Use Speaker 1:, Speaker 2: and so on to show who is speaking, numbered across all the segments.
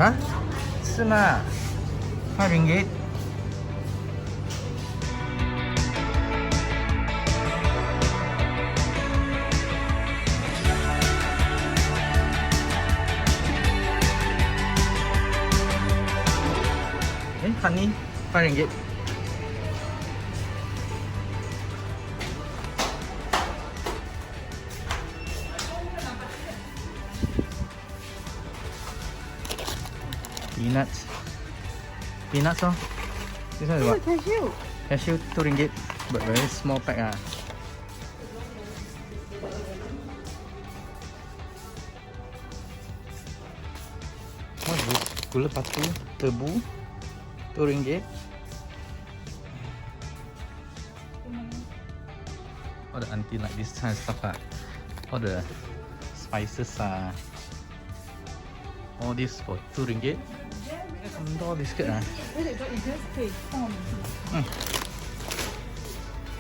Speaker 1: Huh? 是吗？5 ringgit. Honey, 5 ringgit. Peanuts. Peanuts, oh. This one is what?
Speaker 2: Cashew.
Speaker 1: Cashew, 2 ringgit. But very small pack, ah. What's this? Gula batu, tebu, 2 ringgit. All the auntie like this kind of stuff, ah. All the spices, ah. All this for 2 ringgit. Some door biscuit, ah.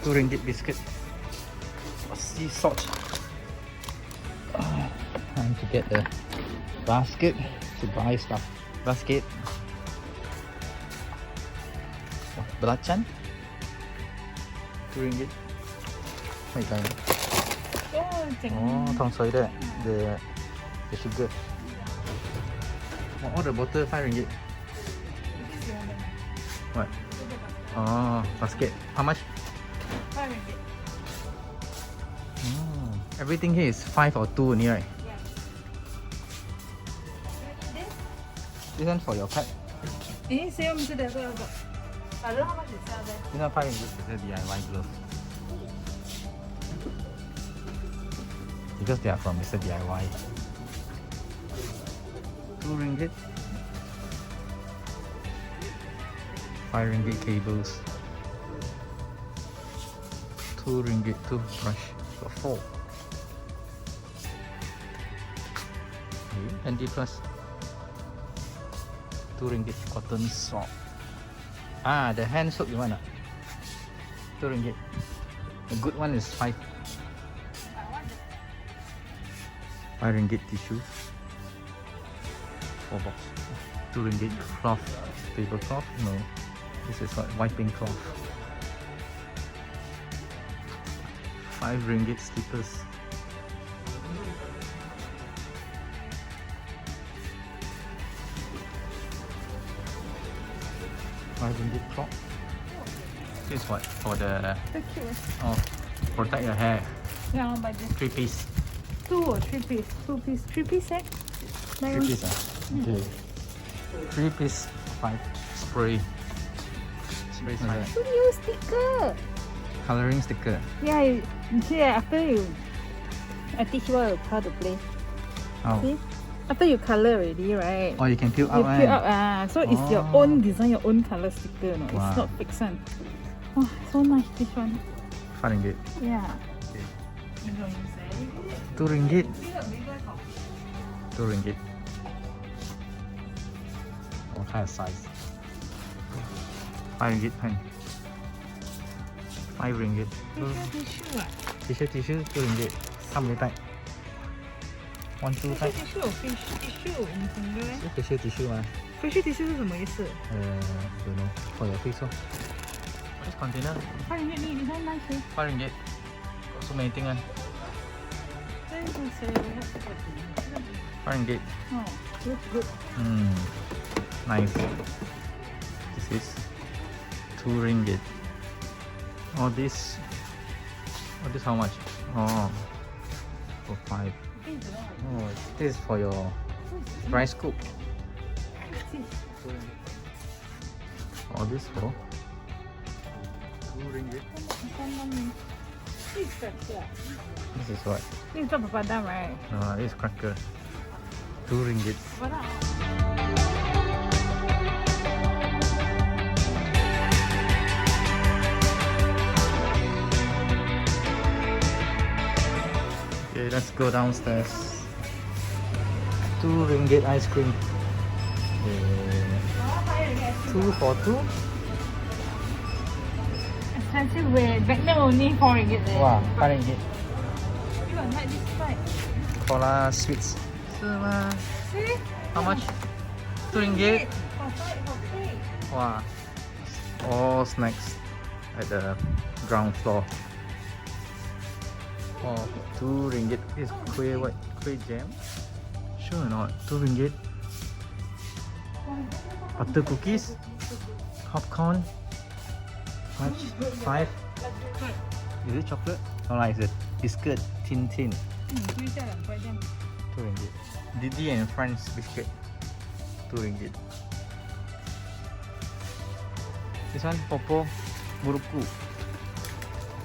Speaker 1: 2 ringgit biscuit. Sea salt. Time to get the basket to buy stuff. Basket. Oh, belacan. 2 ringgit. Wait, oh, tong soy there. The sugar. Oh, all the bottle 5 ringgit. What? Oh, basket. How much?
Speaker 2: 5 ringgit.
Speaker 1: Everything here is 5 or 2 only, right?
Speaker 2: Yeah.
Speaker 1: This one for your pet.
Speaker 2: Serum today. I don't know how much it sells there.
Speaker 1: This one 5 ringgit. It's a DIY glove. Because they are from Mr. DIY. 2 ringgit. 5 ringgit cables. 2 ringgit toothbrush. Got 4. Handy plus. 2 ringgit cotton sock. Ah, the hand soap you want? 2 ringgit. The good one is 5. 5 ringgit tissue. 4 box. 2 ringgit cloth. Paper cloth? No. This is what? Wiping cloth. 5 ringgit slippers. 5 ringgit crop. This is what? For the...
Speaker 2: So cute.
Speaker 1: Oh, protect your hair.
Speaker 2: Yeah, I'll buy this.
Speaker 1: 3 piece.
Speaker 2: 2 or 3 piece? 2 piece. 3 piece set?
Speaker 1: 3 piece, ah? Okay. 3 piece 5 spray. Spray size.
Speaker 2: New sticker.
Speaker 1: Coloring sticker.
Speaker 2: Yeah, you see after you, I teach you how to play.
Speaker 1: Oh.
Speaker 2: See? After you color already, right?
Speaker 1: Oh, you can peel
Speaker 2: You
Speaker 1: out,
Speaker 2: peel
Speaker 1: right?
Speaker 2: out, so it's your own design, your own color sticker. No?
Speaker 1: Wow.
Speaker 2: It's not fixed one. Wow, so nice this one.
Speaker 1: 5 ringgit.
Speaker 2: Yeah.
Speaker 1: 2 ringgit. 2 ringgit. What kind of size? 5 ringgit pen. 5 ringgit. Tissue, 2 ringgit. How many type? 1, 2 type.
Speaker 2: Tissue, tissue, 你懂的嘞
Speaker 1: Facial tissue 吗
Speaker 2: ？Facial tissue 是什么意思？
Speaker 1: don't know. For your face, oh. This container,
Speaker 2: 5 ringgit你看那些，
Speaker 1: 5 ringgit. Got so many things,
Speaker 2: 这是谁？
Speaker 1: 5 ringgit.
Speaker 2: Oh, good, good.
Speaker 1: Nice. This is 2 ringgit. Oh, this how much? Oh, for 5. Oh, this is for your rice cook. Oh, this for 2 ringgit. This is what?
Speaker 2: This is papadam, right?
Speaker 1: This is cracker. 2 ringgit. Okay, let's go downstairs. 2 ringgit ice cream. 2 for 2?
Speaker 2: Expensive way. Back then only 4 ringgit there.
Speaker 1: Wow, 5 ringgit.
Speaker 2: You don't like this side.
Speaker 1: Cola sweets. 是吗
Speaker 2: See?
Speaker 1: How much? 2 ringgit.
Speaker 2: For free.
Speaker 1: Wow. All snacks at the ground floor. Oh, 2 ringgit is kueh what? Kueh jam? Sure or not? 2 ringgit. Butter cookies, popcorn. Much? 5. Is it chocolate? No, like it's a biscuit, tin.
Speaker 2: 就这样2块这样。
Speaker 1: 2 ringgit. Didi and Friends biscuit. 2 ringgit. This one, Popo Muruku.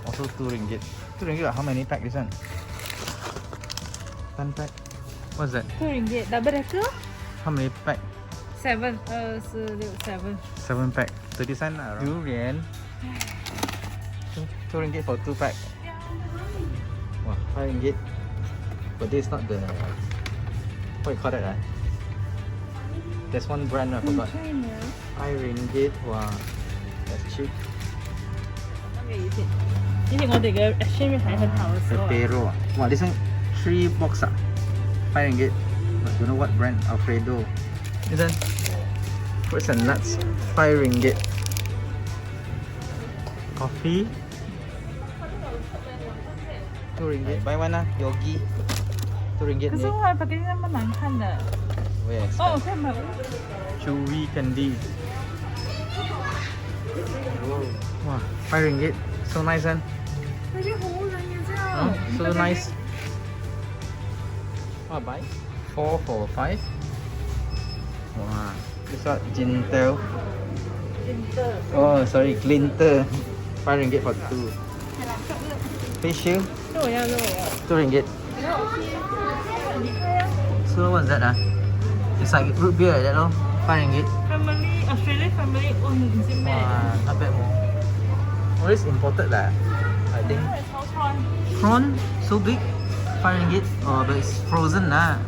Speaker 1: Also 2 ringgit. 2 ringgit, how many pack this one? 10 pack. What's that?
Speaker 2: 2 ringgit. Double decker?
Speaker 1: How many pack?
Speaker 2: 7. 26, 7.
Speaker 1: 7 pack. 30 cents lah. Durian. 2 ringgit for 2 pack. Wow, 5 ringgit. But this is not the... What you call that? There's one brand I forgot. 5 ringgit. Wow, that's cheap.
Speaker 2: 以前我哋嘅 exchange 係很好嘅時候啊。
Speaker 1: Pepero. Wow, this one 3 box 5 ringgit. I don't know what brand. Alfredo. This one fruits and nuts 5 ringgit. Coffee 2 ringgit. Buy one Yogi 2 ringgit.
Speaker 2: 可是我把这那么难看的。
Speaker 1: Where?
Speaker 2: 哦，可以买。
Speaker 1: Chewy candy. Wow, 5 ringgit. So nice one.
Speaker 2: 嗰啲好靚嘅啫。
Speaker 1: Oh, so nice. What buy? 4 for 5. Wow. This what? Gintel. Oh, sorry, Glinter. 5 ringgit for 2. Face shield.
Speaker 2: 这我要，这我要。
Speaker 1: 2 ringgit.
Speaker 2: 你看呀。
Speaker 1: So what's that? It's like root beer like that, no? 5 ringgit.
Speaker 2: Family Australian family own 唔知咩嚟
Speaker 1: Wow, not bad more. Oh, it's imported lah. I think.
Speaker 2: 嘅。炒菜。
Speaker 1: Prawn so big, 5 ringgit. Oh, but it's frozen lah.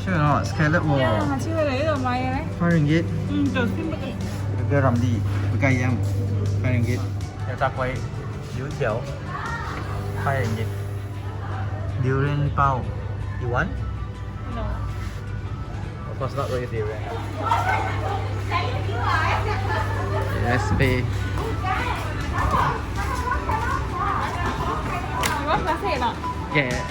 Speaker 1: Sure or not? Scallop 喎。
Speaker 2: 下次去嚟呢度買嘅咧。
Speaker 1: 5 ringgit.
Speaker 2: 做先乜嘢？
Speaker 1: Burger Ramly, burger ayam, 5 ringgit. Your char kway, 油條, 5 ringgit. Durian bao, you want?
Speaker 2: No.
Speaker 1: Of course not really durian. Let's pay.
Speaker 2: You want plastic or not?
Speaker 1: Yeah.